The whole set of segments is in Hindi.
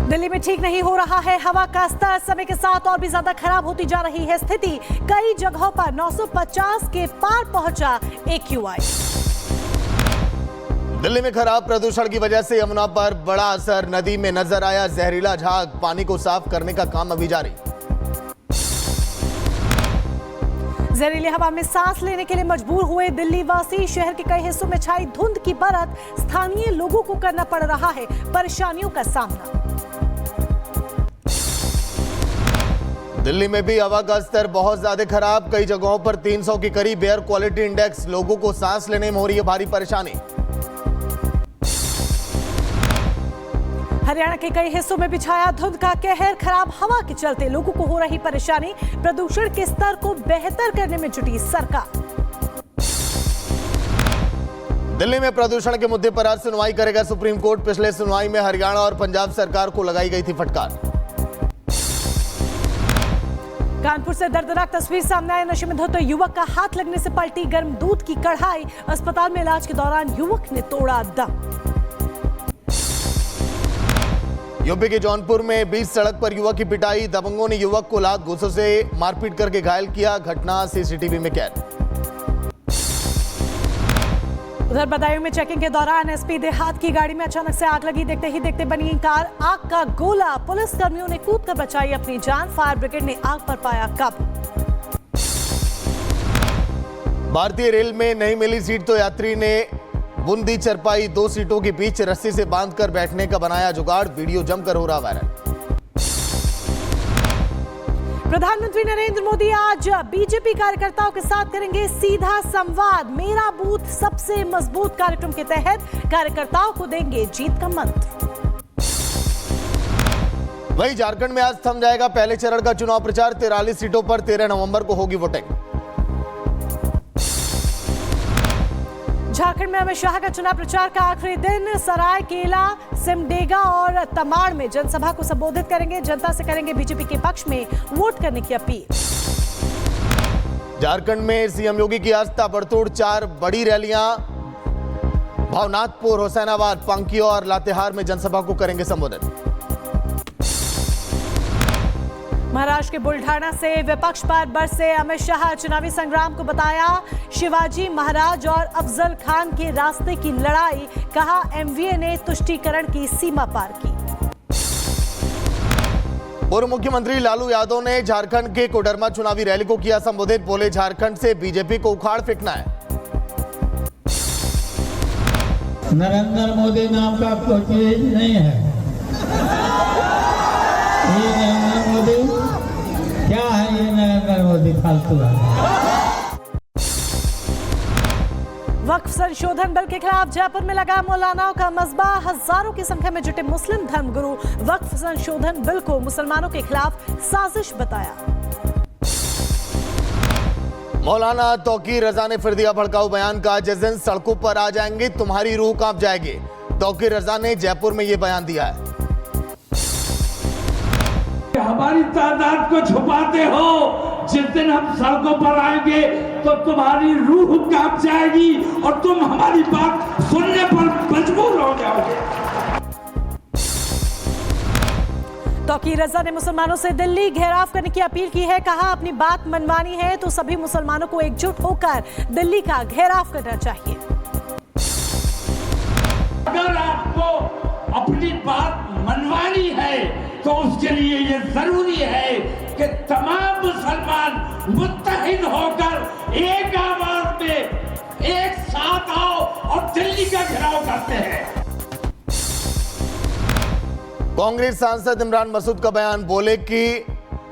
दिल्ली में ठीक नहीं हो रहा है हवा का स्तर, समय के साथ और भी ज्यादा खराब होती जा रही है स्थिति। कई जगहों पर 950 के पार पहुंचा AQI। दिल्ली में खराब प्रदूषण की वजह से यमुना पर बड़ा असर, नदी में नजर आया जहरीला झाग। पानी को साफ करने का काम अभी जारी। जहरीली हवा में सांस लेने के लिए मजबूर हुए दिल्ली वासी। शहर के कई हिस्सों में छाई धुंध की परत, स्थानीय लोगों को करना पड़ रहा है परेशानियों का सामना। दिल्ली में भी हवा का स्तर बहुत ज्यादा खराब, कई जगहों पर 300 के करीब एयर क्वालिटी इंडेक्स। लोगों को सांस लेने में हो रही है भारी परेशानी। हरियाणा के कई हिस्सों में बिछाया धुंध का कहर, खराब हवा के चलते लोगों को हो रही परेशानी। प्रदूषण के स्तर को बेहतर करने में जुटी सरकार। दिल्ली में प्रदूषण के मुद्दे पर आज सुनवाई करेगा सुप्रीम कोर्ट। पिछले सुनवाई में हरियाणा और पंजाब सरकार को लगाई गई थी फटकार। कानपुर से दर्दनाक तस्वीर सामने आई। नशे में धुत युवक का हाथ लगने से पलटी गर्म दूध की कढ़ाई। अस्पताल में इलाज के दौरान युवक ने तोड़ा दम। यूपी के जौनपुर में बीच सड़क पर युवक की पिटाई। दबंगों ने युवक को लात घूंसों से मारपीट करके घायल किया। घटना सीसीटीवी में कैद। उधर बदायूं में चेकिंग के दौरान एसपी देहात की गाड़ी में अचानक से आग लगी। देखते ही देखते बनी कार आग का गोला। पुलिस कर्मियों ने कूदकर बचाई अपनी जान। फायर ब्रिगेड ने आग पर पाया काबू। भारतीय रेल में नहीं मिली सीट तो यात्री ने बूंदी चरपाई। 2 सीटों के बीच रस्सी से बांधकर बैठने का बनाया जुगाड़। वीडियो जमकर हो रहा वायरल। प्रधानमंत्री नरेंद्र मोदी आज बीजेपी कार्यकर्ताओं के साथ करेंगे सीधा संवाद। मेरा बूथ सबसे मजबूत कार्यक्रम के तहत कार्यकर्ताओं को देंगे जीत का मंत्र। वहीं झारखंड में आज थम जाएगा पहले चरण का चुनाव प्रचार। 43 सीटों पर 13 नवंबर को होगी वोटिंग। झारखंड में अमित शाह का चुनाव प्रचार का आखिरी दिन। सरायकेला, सिमडेगा और तमाड़ में जनसभा को संबोधित करेंगे। जनता से करेंगे बीजेपी के पक्ष में वोट करने की अपील। झारखंड में सीएम योगी की आज ताबड़तोड़ 4 बड़ी रैलियां। भावनाथपुर, हुसैनाबाद, पांकियो और लातेहार में जनसभा को करेंगे संबोधित। महाराष्ट्र के बुल्ढाना से विपक्ष पर बरसे अमित शाह। चुनावी संग्राम को बताया शिवाजी महाराज और अफजल खान के रास्ते की लड़ाई। कहा एमवीए ने तुष्टीकरण की सीमा पार की। पूर्व मुख्यमंत्री लालू यादव ने झारखंड के कोडरमा चुनावी रैली को किया संबोधित। बोले झारखंड से बीजेपी को उखाड़ फेंकना है। नरेंद्र मोदी नाम का कोई चीज नहीं है। ये नरेंद्र मोदी क्या है? ये नरेंद्र मोदी फालतू है। वक्फ संशोधन बिल के खिलाफ जयपुर में लगा मौलानाओं का मजबा। हजारों की संख्या में जुटे मुस्लिम धर्मगुरु वक्फ संशोधन बिल को मुसलमानों के खिलाफ साजिश बताया। मौलाना तौकीर रजा ने फिर दिया भड़काऊ बयान। का जिस दिन सड़कों पर आ जाएंगे तुम्हारी रूह कांप जाएगी। तौकीर रजा ने जयपुर में ये बयान दिया है। हमारी तादाद को छुपाते हो। जिस दिन हम सड़कों पर आएंगे तो तुम्हारी रूह कांप जाएगी और तुम हमारी बात सुनने पर मजबूर हो जाओगे। तौकीर रजा ने मुसलमानों से दिल्ली घेराव करने की अपील की है। कहा अपनी बात मनवानी है तो सभी मुसलमानों को एकजुट होकर दिल्ली का घेराव करना चाहिए। अगर आपको अपनी बात मनवानी है तो उसके लिए ये जरूरी है कि तमाम मुसलमान मुत्तहिद होकर एक आवाज में एक साथ आओ और दिल्ली का घेराव करते हैं। कांग्रेस सांसद इमरान मसूद का बयान। बोले कि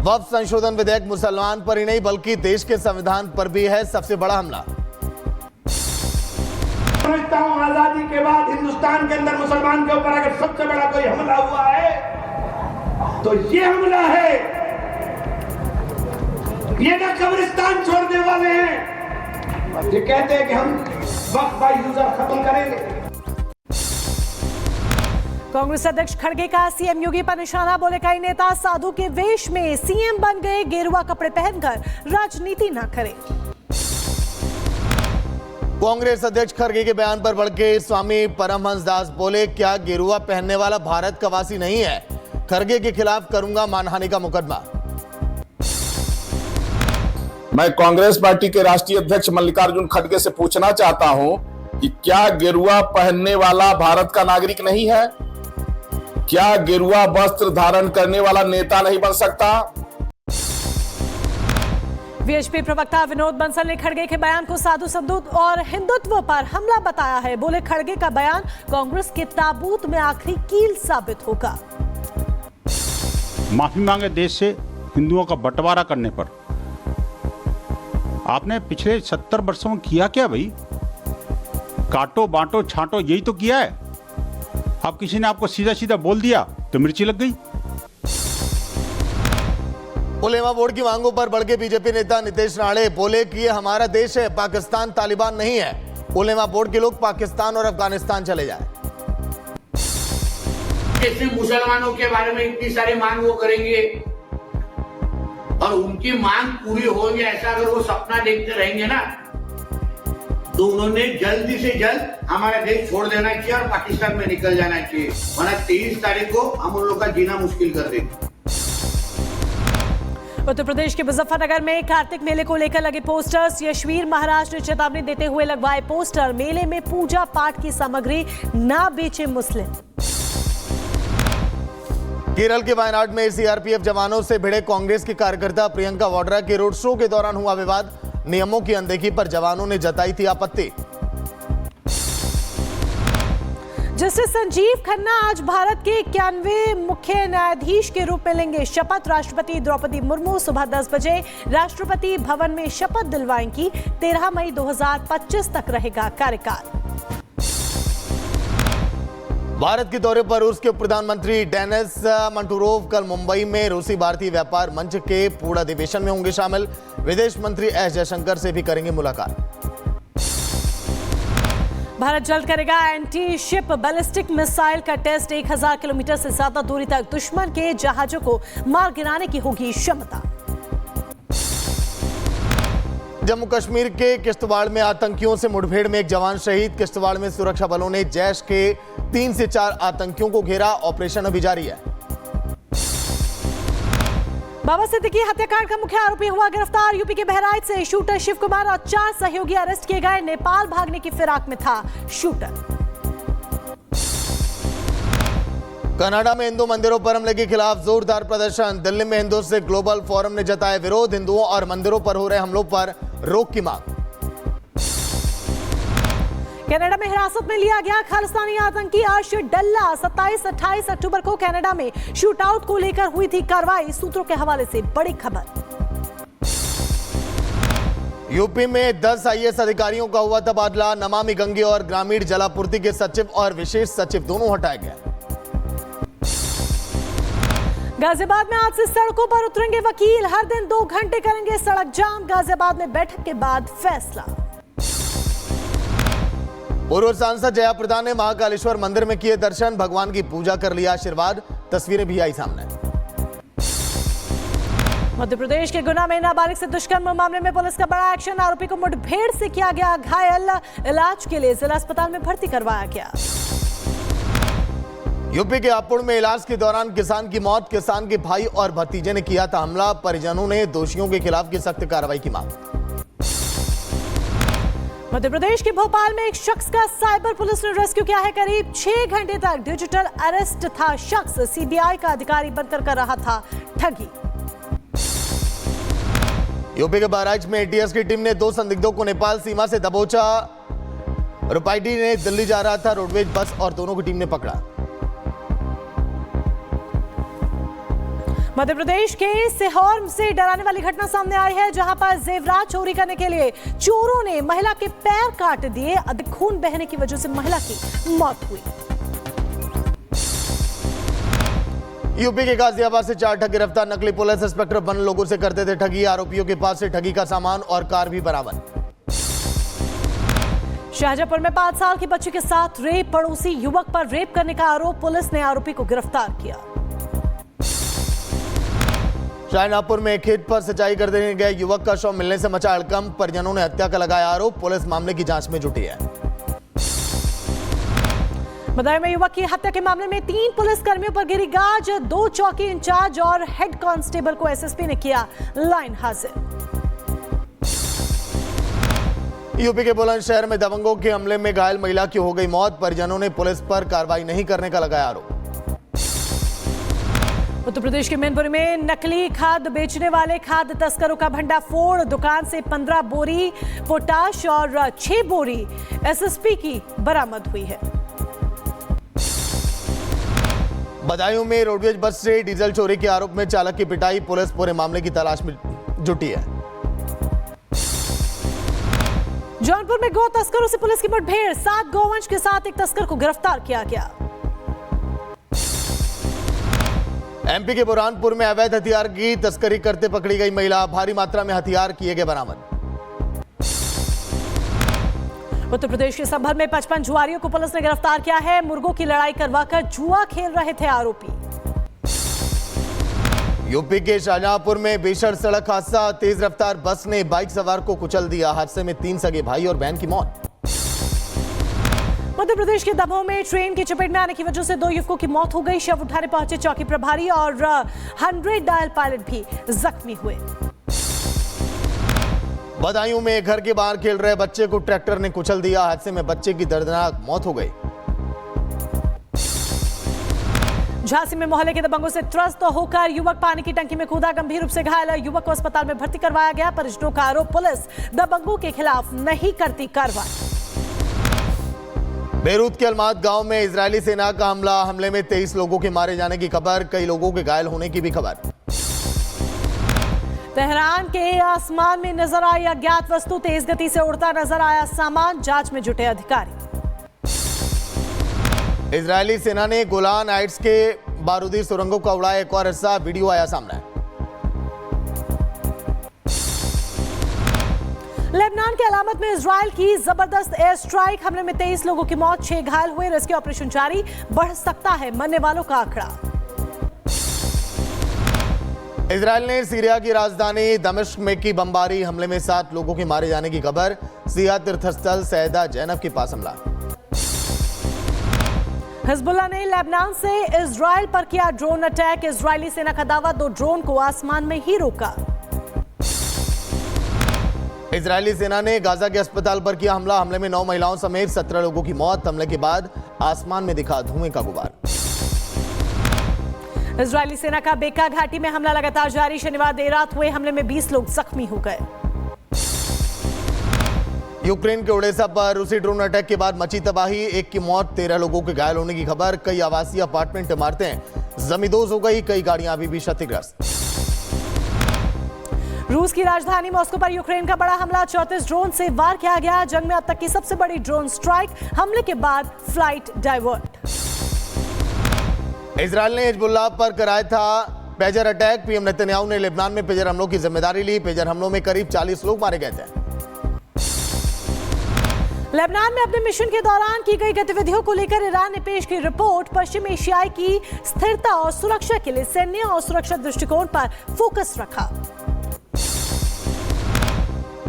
वक्फ संशोधन विधेयक मुसलमान पर ही नहीं बल्कि देश के संविधान पर भी है सबसे बड़ा हमला। समझता हूं आजादी के बाद हिंदुस्तान के अंदर मुसलमान के ऊपर अगर सबसे बड़ा कोई हमला हुआ है तो ये हमला है। ये ना कब्रिस्तान छोड़ने वाले हैं, ये कहते हैं कि हम वक्फ का यूजर खत्म करेंगे। कांग्रेस अध्यक्ष खड़गे का सीएम योगी पर निशाना। बोले कई नेता साधु के वेश में सीएम बन गए। गेरुआ कपड़े पहनकर राजनीति न करें। कांग्रेस अध्यक्ष खड़गे के बयान पर भड़के स्वामी परमहंस दास। बोले क्या गेरुआ पहनने वाला भारत का वासी नहीं है? खड़गे के खिलाफ करूंगा मानहानि का मुकदमा। मैं कांग्रेस पार्टी के राष्ट्रीय अध्यक्ष मल्लिकार्जुन खड़गे से पूछना चाहता हूं कि क्या गेरुआ पहनने वाला भारत का नागरिक नहीं है? क्या गेरुआ वस्त्र धारण करने वाला नेता नहीं बन सकता? वीएचपी प्रवक्ता विनोद बंसल ने खड़गे के बयान को साधु संत और हिंदुत्व पर हमला बताया है। बोले खड़गे का बयान कांग्रेस के ताबूत में आखिरी कील साबित होगा। माफी मांगे देश से हिंदुओं का बंटवारा करने पर। आपने पिछले 70 वर्षों में किया क्या भाई? काटो बांटो छांटो, यही तो किया है। अब किसी ने आपको सीधा सीधा बोल दिया तो मिर्ची लग गई। उलेमा बोर्ड की मांगों पर बढ़ के बीजेपी नेता नीतीश राणे बोले कि ये हमारा देश है, पाकिस्तान तालिबान नहीं है। उलेमा बोर्ड के लोग पाकिस्तान और अफगानिस्तान चले जाए। कैसे मुसलमानों के बारे में इतनी सारी मांग वो करेंगे और उनकी मांग पूरी होगी ऐसा अगर वो सपना देखते रहेंगे ना, तो उन्होंने जल्दी से जल्द हमारा देश छोड़ देना चाहिए और पाकिस्तान में निकल जाना चाहिए, वरना 23 तारीख को हम उन लोग का जीना मुश्किल कर देंगे। उत्तर प्रदेश के मुजफ्फरनगर में कार्तिक मेले को लेकर लगे पोस्टर्स। यशवीर महाराज ने चेतावनी देते हुए लगवाए पोस्टर। मेले में पूजा पाठ की सामग्री ना बेचे मुस्लिम। केरल के वायनाड में सीआरपीएफ जवानों से भिड़े कांग्रेस के कार्यकर्ता प्रियंका वाड्रा के रोड शो के दौरान हुआ विवाद। नियमों की अनदेखी पर जवानों ने जताई थी आपत्ति। जस्टिस संजीव खन्ना आज भारत के 91वें मुख्य न्यायाधीश के रूप में लेंगे शपथ। राष्ट्रपति द्रौपदी मुर्मू सुबह 10 बजे राष्ट्रपति भवन में शपथ दिलवाएंगी। 13 मई 2025 तक रहेगा कार्यकाल। भारत के दौरे पर रूस के प्रधानमंत्री डेनिस मंटूरोव कल मुंबई में रूसी भारतीय व्यापार मंच के पूर्ण अधिवेशन में होंगे शामिल। विदेश मंत्री एस जयशंकर से भी करेंगे मुलाकात। भारत जल्द करेगा एंटी शिप बैलिस्टिक मिसाइल का टेस्ट। 1000 किलोमीटर से ज्यादा दूरी तक दुश्मन के जहाजों को मार गिराने की होगी क्षमता। जम्मू कश्मीर के किश्तवाड़ में आतंकियों से मुठभेड़ में एक जवान शहीद। किश्तवाड़ में सुरक्षा बलों ने जैश के 3 से 4 आतंकियों को घेरा। ऑपरेशन अभी जारी है। बाबा सिद्दीकी हत्याकांड का मुख्य आरोपी हुआ गिरफ्तार। यूपी के बहराइच से शूटर शिव कुमार और 4 सहयोगी अरेस्ट किए गए। नेपाल भागने की फिराक में था शूटर। कनाडा में हिंदू मंदिरों पर हमले के खिलाफ जोरदार प्रदर्शन। दिल्ली में हिंदू सिख ग्लोबल फोरम ने जताया विरोध। हिंदुओं और मंदिरों पर हो रहे हमलों पर रोक की मांग। कनाडा में हिरासत में लिया गया खालिस्तानी आतंकी अर्श डल्ला। 27-28 अक्टूबर को कनाडा में शूटआउट को लेकर हुई थी कार्रवाई। सूत्रों के हवाले से बड़ी खबर। यूपी में 10 आईएएस अधिकारियों का हुआ तबादला। नमामि गंगे और ग्रामीण जलापूर्ति के सचिव और विशेष सचिव दोनों हटाए गए। गाजियाबाद में आज से सड़कों पर उतरेंगे वकील। हर दिन 2 घंटे करेंगे सड़क जाम। गाजियाबाद में बैठक के बाद फैसला। पूर्व सांसद जया प्रदा ने महाकालेश्वर मंदिर में किए दर्शन। भगवान की पूजा कर लिया आशीर्वाद। तस्वीरें भी आई सामने। मध्य प्रदेश के गुना में नाबालिग से दुष्कर्म मामले में पुलिस का बड़ा एक्शन। आरोपी को मुठभेड़ से किया गया घायल। इलाज के लिए जिला अस्पताल में भर्ती करवाया गया। यूपी के हापुड़ में इलाज के दौरान किसान की मौत। किसान के भाई और भतीजे ने किया था हमला। परिजनों ने दोषियों के खिलाफ की सख्त कार्रवाई की मांग। मध्य प्रदेश के भोपाल में एक शख्स का साइबर पुलिस ने रेस्क्यू किया है। करीब 6 घंटे तक डिजिटल अरेस्ट था शख्स। सीबीआई का अधिकारी बनकर कर रहा था ठगी। यूपी के बहराइच में एटीएस की टीम ने 2 संदिग्धों को नेपाल सीमा से दबोचा। रुपाइडी ने दिल्ली जा रहा था रोडवेज बस और दोनों की टीम ने पकड़ा। मध्य प्रदेश के सीहोर से डराने वाली घटना सामने आई है, जहां पर जेवरात चोरी करने के लिए चोरों ने महिला के पैर काट दिए। अधिक खून बहने की वजह से महिला की मौत हुई। यूपी के गाजियाबाद से 4 ठग गिरफ्तार। नकली पुलिस इंस्पेक्टर बन लोगों से करते थे ठगी। आरोपियों के पास से ठगी का सामान और कार भी बरामद। शाहजहांपुर में 5 साल की बच्ची के साथ रेप। पड़ोसी युवक पर रेप करने का आरोप। पुलिस ने आरोपी को गिरफ्तार किया। शाहजहांपुर में खेत पर सिंचाई कर देने गए युवक का शव मिलने से मचा हड़कंप। परिजनों ने हत्या का लगाया आरोप। पुलिस मामले की जांच में जुटी है। बदायूं में युवक की हत्या के मामले में 3 पुलिस कर्मियों पर गिरी गाज, 2 चौकी इंचार्ज और हेड कांस्टेबल को एसएसपी ने किया लाइन हाजिर। यूपी के बुलंदशहर में दबंगों के हमले में घायल महिला की हो गई मौत, परिजनों ने पुलिस पर कार्रवाई नहीं करने का लगाया आरोप। उत्तर प्रदेश के मैनपुरी में नकली खाद बेचने वाले खाद तस्करों का भंडाफोड़, दुकान से 15 बोरी पोटाश और 6 बोरी एसएसपी की बरामद हुई है। बदायूं में रोडवेज बस से डीजल चोरी के आरोप में चालक की पिटाई, पुलिस पूरे मामले की तलाश में जुटी है। जौनपुर में गौ तस्करों से पुलिस की मुठभेड़, 7 गौवंश के साथ एक तस्कर को गिरफ्तार किया गया। एमपी के बुरहानपुर में अवैध हथियार की तस्करी करते पकड़ी गई महिला, भारी मात्रा में हथियार किए गए बरामद। उत्तर प्रदेश के संभल में 55 जुआरियों को पुलिस ने गिरफ्तार किया है, मुर्गों की लड़ाई करवाकर जुआ खेल रहे थे आरोपी। यूपी के शाहजहांपुर में भीषण सड़क हादसा, तेज रफ्तार बस ने बाइक सवार को कुचल दिया, हादसे में 3 सगे भाई और बहन की मौत। मध्य प्रदेश के दमोह में ट्रेन की चपेट में आने की वजह से 2 युवकों की मौत हो गई, शव उठाने पहुंचे चौकी प्रभारी और 100 डायल पायलट भी जख्मी हुए। बदायूं में घर के बाहर खेल रहे बच्चे को ट्रैक्टर ने कुचल दिया, हादसे में बच्चे की दर्दनाक मौत हो गई। झांसी में मोहल्ले के दबंगों से त्रस्त होकर युवक पानी की टंकी में कूदा, गंभीर रूप से घायल युवक को अस्पताल में भर्ती करवाया गया। परिजनों का आरोप, पुलिस दबंगों के खिलाफ नहीं करती कार्रवाई। बेरूत के अलमात गांव में इजरायली सेना का हमला, हमले में 23 लोगों के मारे जाने की खबर, कई लोगों के घायल होने की भी खबर। तेहरान के आसमान में नजर आई अज्ञात वस्तु, तेज गति से उड़ता नजर आया सामान, जांच में जुटे अधिकारी। इजरायली सेना ने गोलान हाइट्स के बारूदी सुरंगों का उड़ाया एक और हिस्सा, वीडियो आया सामने। लेबनान के अलामत में इजराइल की जबरदस्त एयर स्ट्राइक, हमले में 23 लोगों की मौत, 6 घायल हुए, रेस्क्यू ऑपरेशन जारी, बढ़ सकता है मरने वालों का आंकड़ा। इजराइल ने सीरिया की राजधानी दमिश्क में की बमबारी, हमले में 7 लोगों के मारे जाने की खबर, सिया तीर्थस्थल सैदा जैनब के पास हमला। हिजबुल्लाह ने लेबनान से इजराइल पर किया ड्रोन अटैक, इजरायली सेना का दावा, 2 ड्रोन को आसमान में ही रोका। इजरायली सेना ने गाजा के अस्पताल पर किया हमला, हमले में 9 महिलाओं समेत 17 लोगों की मौत, हमले के बाद आसमान में दिखा धुएं का गुबार। इजरायली सेना का बेका घाटी में हमला लगातार जारी, शनिवार देर रात हुए हमले में 20 लोग जख्मी हो गए। यूक्रेन के ओडेसा पर रूसी ड्रोन अटैक के बाद मची तबाही, 1 की मौत, 13 लोगों के घायल होने की खबर, कई आवासीय अपार्टमेंट इमारतें जमींदोज हो गई, कई गाड़ियां अभी भी क्षतिग्रस्त। रूस की राजधानी मॉस्को पर यूक्रेन का बड़ा हमला, 34 ड्रोन से वार किया गया, जंग में अब तक की सबसे बड़ी ड्रोन स्ट्राइक, हमले के बाद फ्लाइट डाइवर्ट। इजराइल ने हिजबुल्लाह पर कराया था पेजर अटैक, पीएम नेतन्याहू ने लेबनान में पेजर हमलों की जिम्मेदारी ली, पेजर हमलों में करीब 40 लोग मारे गए थे। लेबनान में अपने मिशन के दौरान की गई गतिविधियों को लेकर ईरान ने पेश की रिपोर्ट, पश्चिम एशिया की स्थिरता और सुरक्षा के लिए सैन्य और सुरक्षा दृष्टिकोण पर फोकस रखा।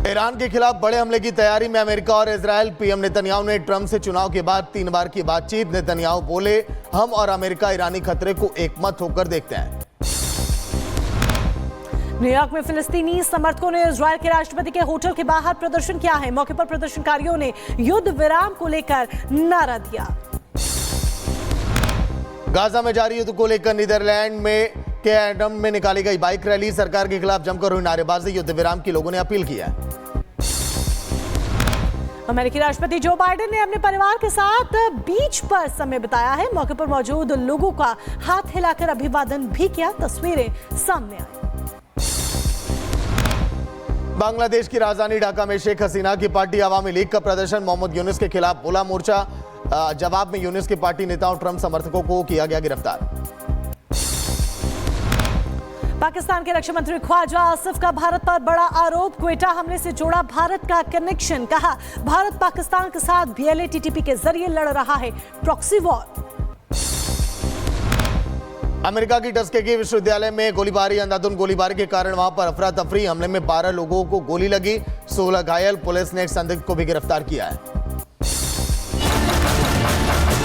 ईरान के खिलाफ बड़े हमले की तैयारी में अमेरिका और इजराइल, पीएम नेतन्याहू ने ट्रंप से चुनाव के बाद 3 बार की बातचीत, नेतन्याहू बोले, हम और अमेरिका ईरानी खतरे को एकमत होकर देखते हैं। न्यूयॉर्क में फिलिस्तीनी समर्थकों ने इजराइल के राष्ट्रपति के होटल के बाहर प्रदर्शन किया है, मौके पर प्रदर्शनकारियों ने युद्ध विराम को लेकर नारा दिया। गाजा में जारी युद्ध को लेकर नीदरलैंड में के एडम में निकाली गई बाइक रैली, सरकार के खिलाफ जमकर हुई नारेबाजी, युद्ध विराम की लोगों ने अपील की है। अमेरिकी राष्ट्रपति जो बाइडेन ने अपने परिवार के साथ बीच पर समय बिताया है, मौके पर मौजूद लोगों का हाथ हिलाकर अभिवादन भी किया, तस्वीरें सामने आई। बांग्लादेश की राजधानी ढाका में शेख हसीना की पार्टी अवामी लीग का प्रदर्शन, मोहम्मद यूनुस के खिलाफ बोला मोर्चा, जवाब में यूनुस की पार्टी नेताओं ट्रंप समर्थकों को किया गया गिरफ्तार। पाकिस्तान के रक्षा मंत्री ख्वाजा आसिफ का भारत पर बड़ा आरोप, क्वेटा हमले से जोड़ा भारत का कनेक्शन, कहा भारत पाकिस्तान के साथ BLATTP के जरिए लड़ रहा है प्रॉक्सी वॉर। अमेरिका की टस्केगी विश्वविद्यालय में गोलीबारी, अंधाधुंध गोलीबारी के कारण वहां पर अफरा तफरी, हमले में 12 लोगों को गोली लगी, 16 घायल, पुलिस ने एक संदिग्ध को भी गिरफ्तार किया है।